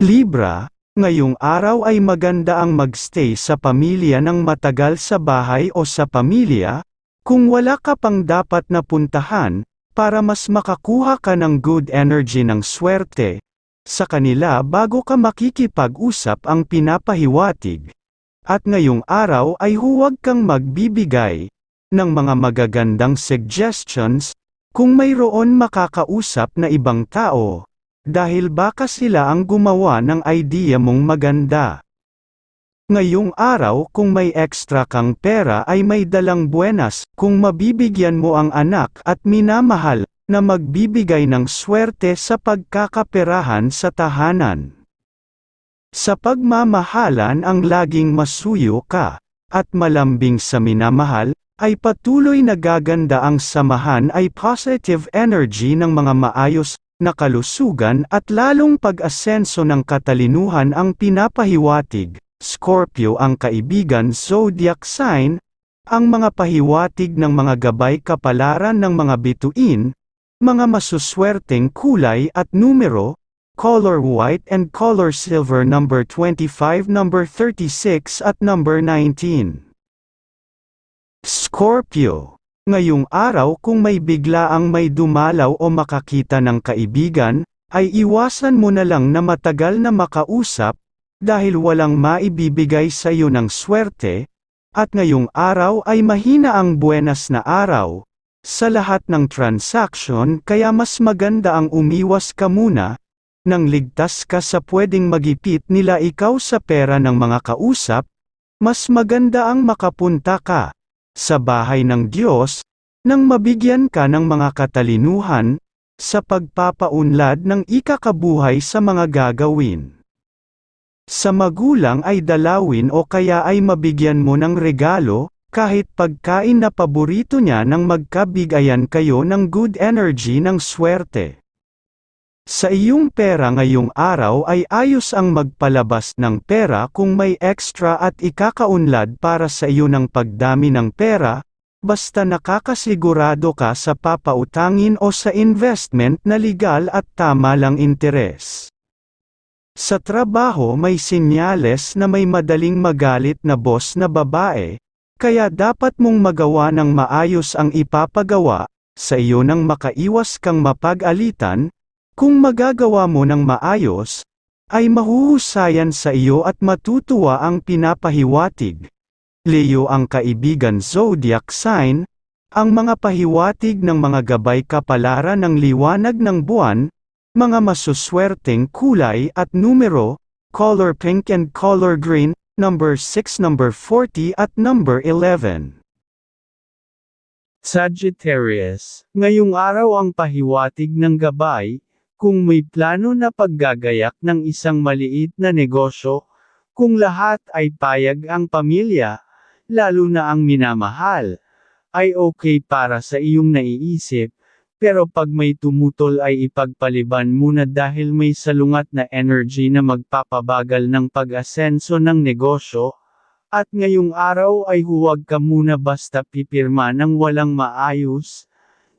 Libra, ngayong araw ay maganda ang magstay sa pamilya ng matagal sa bahay o sa pamilya, kung wala ka pang dapat na puntahan, para mas makakuha ka ng good energy ng swerte sa kanila bago ka makikipag-usap ang pinapahiwatig. At ngayong araw ay huwag kang magbibigay ng mga magagandang suggestions kung mayroon makakausap na ibang tao, dahil baka sila ang gumawa ng idea mong maganda. Ngayong araw kung may extra kang pera ay may dalang buenas kung mabibigyan mo ang anak at minamahal na magbibigay ng swerte sa pagkakaperahan sa tahanan. Sa pagmamahalan ang laging masuyo ka, at malambing sa minamahal, ay patuloy na gaganda ang samahan ay positive energy ng mga maayos na kalusugan at lalong pag-asenso ng katalinuhan ang pinapahiwatig. Scorpio ang kaibigan zodiac sign, ang mga pahiwatig ng mga gabay kapalaran ng mga bituin, mga masuswerteng kulay at numero, color white and color silver number 25, number 36 at number 19. Scorpio, ngayong araw kung may biglaang may dumalaw o makakita ng kaibigan, ay iwasan mo na lang na matagal na makausap, dahil walang maibibigay sa iyo ng swerte, at ngayong araw ay mahina ang buenas na araw, sa lahat ng transaction kaya mas maganda ang umiwas ka muna, nang ligtas ka sa pwedeng magipit nila ikaw sa pera ng mga kausap, mas maganda ang makapunta ka sa bahay ng Diyos, nang mabigyan ka ng mga katalinuhan, sa pagpapaunlad ng ikakabuhay sa mga gagawin. Sa magulang ay dalawin o kaya ay mabigyan mo ng regalo, kahit pagkain na paborito niya nang magkabigayan kayo ng good energy ng swerte. Sa iyong pera ngayong araw ay ayos ang magpalabas ng pera kung may extra at ikakaunlad para sa iyo ng pagdami ng pera, basta nakakasigurado ka sa papautangin o sa investment na legal at tama lang interes. Sa trabaho may sinyales na may madaling magalit na boss na babae, kaya dapat mong magawa ng maayos ang ipapagawa sa iyo nang makaiwas kang mapag-alitan. Kung magagawa mo ng maayos, ay mahuhusayan sa iyo at matutuwa ang pinapahiwatig. Leo ang kaibigan zodiac sign, ang mga pahiwatig ng mga gabay kapalaran ng liwanag ng buwan, mga masuswerteng kulay at numero, color pink and color green, number 6, number 40 at number 11. Sagittarius, ngayong araw ang pahiwatig ng gabay, kung may plano na paggagayak ng isang maliit na negosyo, kung lahat ay payag ang pamilya, lalo na ang minamahal, ay okay para sa iyong naiisip, pero pag may tumutol ay ipagpaliban muna dahil may salungat na energy na magpapabagal ng pag-asenso ng negosyo, at ngayong araw ay huwag ka muna basta pipirma ng walang maayos,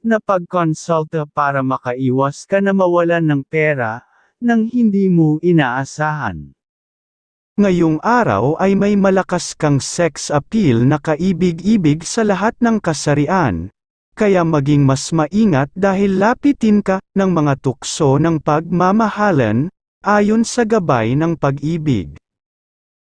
na pagkonsulta para makaiwas ka na mawalan ng pera, nang hindi mo inaasahan. Ngayong araw ay may malakas kang sex appeal na kaibig-ibig sa lahat ng kasarian, kaya maging mas maingat dahil lapitin ka ng mga tukso ng pagmamahalan, ayon sa gabay ng pag-ibig.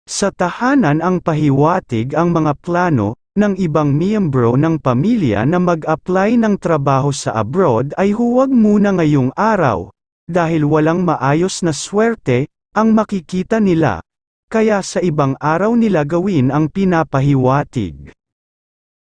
Sa tahanan ang pahiwatig ang mga plano ng ibang miyembro ng pamilya na mag-apply ng trabaho sa abroad ay huwag muna ngayong araw, dahil walang maayos na swerte ang makikita nila, kaya sa ibang araw nila gawin ang pinapahiwatig.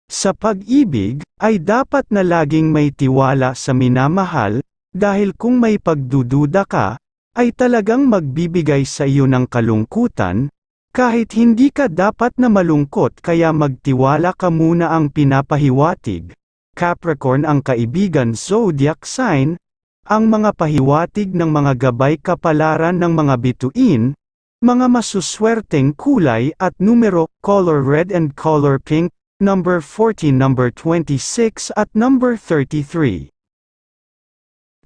Sa pag-ibig, ay dapat na laging may tiwala sa minamahal, dahil kung may pagdududa ka, ay talagang magbibigay sa iyo ng kalungkutan, kahit hindi ka dapat na malungkot kaya magtiwala ka muna ang pinapahiwatig. Capricorn ang kaibigan zodiac sign, ang mga pahiwatig ng mga gabay kapalaran ng mga bituin, mga masuswerteng kulay at numero, color red and color pink, number 14, number 26 at number 33.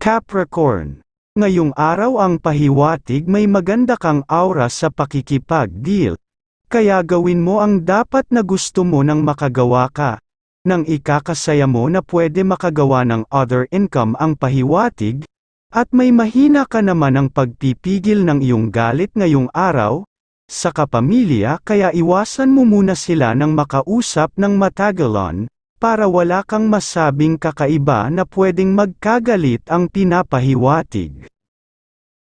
Capricorn, Ngayong araw ang pahiwatig may maganda kang aura sa pakikipag-deal. Kaya gawin mo ang dapat na gusto mo nang makagawa ka. Nang ikakasaya mo na pwede makagawa ng other income ang pahiwatig, at may mahina ka naman ang pagpipigil ng iyong galit ngayong araw, sa kapamilya kaya iwasan mo muna sila ng makausap ng matagalan, para wala kang masabing kakaiba na pwedeng magkagalit ang pinapahiwatig.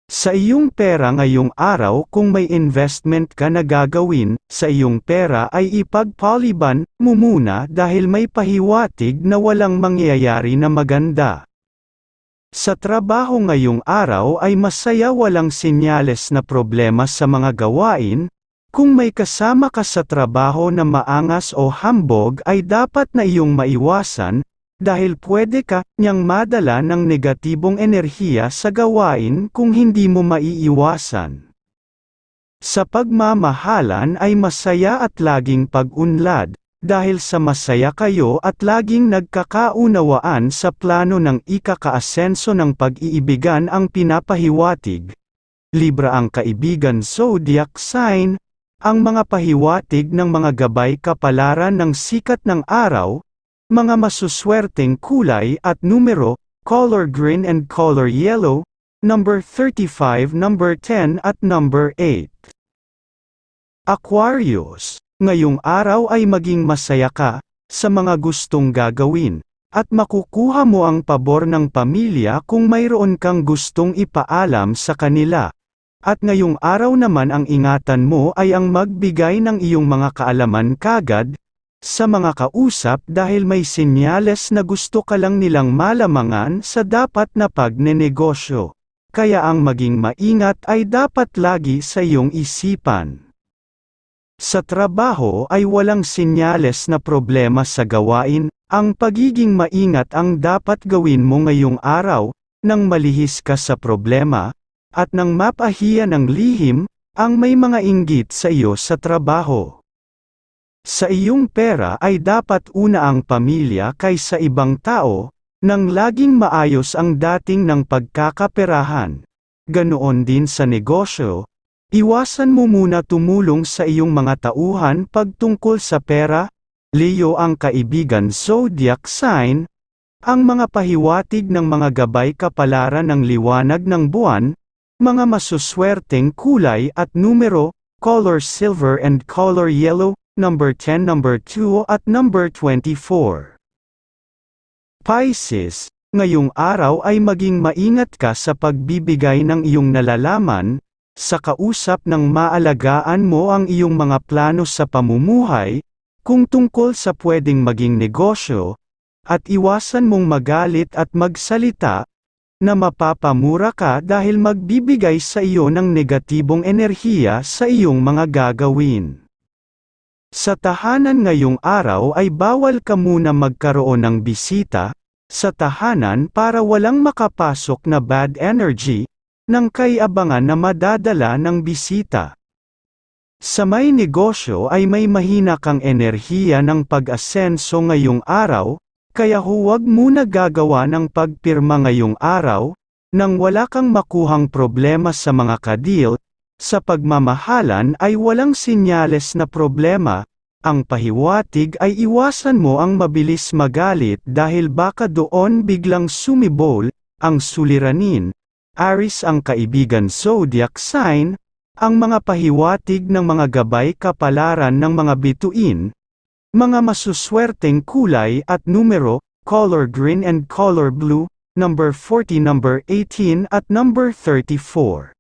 Sa iyong pera ngayong araw kung may investment ka na gagawin, sa iyong pera ay ipagpaliban mo muna dahil may pahiwatig na walang mangyayari na maganda. Sa trabaho ngayong araw ay masaya walang senyales na problema sa mga gawain, kung may kasama ka sa trabaho na maangas o hambog ay dapat na iyong maiwasan, dahil pwede ka niyang madala ng negatibong enerhiya sa gawain kung hindi mo maiiwasan. Sa pagmamahalan ay masaya at laging pag-unlad, dahil sa masaya kayo at laging nagkakaunawaan sa plano ng ikakaasenso ng pag-iibigan ang pinapahiwatig. Libra ang kaibigan zodiac sign, ang mga pahiwatig ng mga gabay kapalaran ng sikat ng araw, mga masuswerteng kulay at numero, color green and color yellow, number 35, number 10 at number 8. Aquarius, ngayong araw ay maging masaya ka, sa mga gustong gagawin, at makukuha mo ang pabor ng pamilya kung mayroon kang gustong ipaalam sa kanila. At ngayong araw naman ang ingatan mo ay ang magbigay ng iyong mga kaalaman kagad, sa mga kausap dahil may senyales na gusto ka lang nilang malamangan sa dapat na pagnenegosyo. Kaya ang maging maingat ay dapat lagi sa iyong isipan. Sa trabaho ay walang senyales na problema sa gawain, ang pagiging maingat ang dapat gawin mo ngayong araw, nang malihis ka sa problema, at nang mapahiya ng lihim, ang may mga inggit sa iyo sa trabaho. Sa iyong pera ay dapat una ang pamilya kaysa ibang tao, nang laging maayos ang dating ng pagkakaperahan. Ganoon din sa negosyo, iwasan mo muna tumulong sa iyong mga tauhan pagtungkol sa pera. Leo ang kaibigan zodiac sign, ang mga pahiwatig ng mga gabay kapalaran ng liwanag ng buwan, mga masuswerteng kulay at numero, color silver and color yellow, number 10, number 2 at number 24. Pisces, ngayong araw ay maging maingat ka sa pagbibigay ng iyong nalalaman, sa kausap ng maalagaan mo ang iyong mga plano sa pamumuhay, kung tungkol sa pwedeng maging negosyo, at iwasan mong magalit at magsalita, na mapapamura ka dahil magbibigay sa iyo ng negatibong enerhiya sa iyong mga gagawin. Sa tahanan ngayong araw ay bawal ka muna magkaroon ng bisita, sa tahanan para walang makapasok na bad energy, nang kaiabangan na madadala ng bisita. Sa may negosyo ay may mahina kang enerhiya ng pag-asenso ngayong araw, kaya huwag muna gagawa ng pagpirma ngayong araw, nang wala kang makuhang problema sa mga kadil. Sa pagmamahalan ay walang senyales na problema, ang pahiwatig ay iwasan mo ang mabilis magalit dahil baka doon biglang sumibol, ang suliranin. Aries ang kaibigan zodiac sign, ang mga pahiwatig ng mga gabay kapalaran ng mga bituin, mga masuswerteng kulay at numero, color green and color blue, number 40, number 18 at number 34.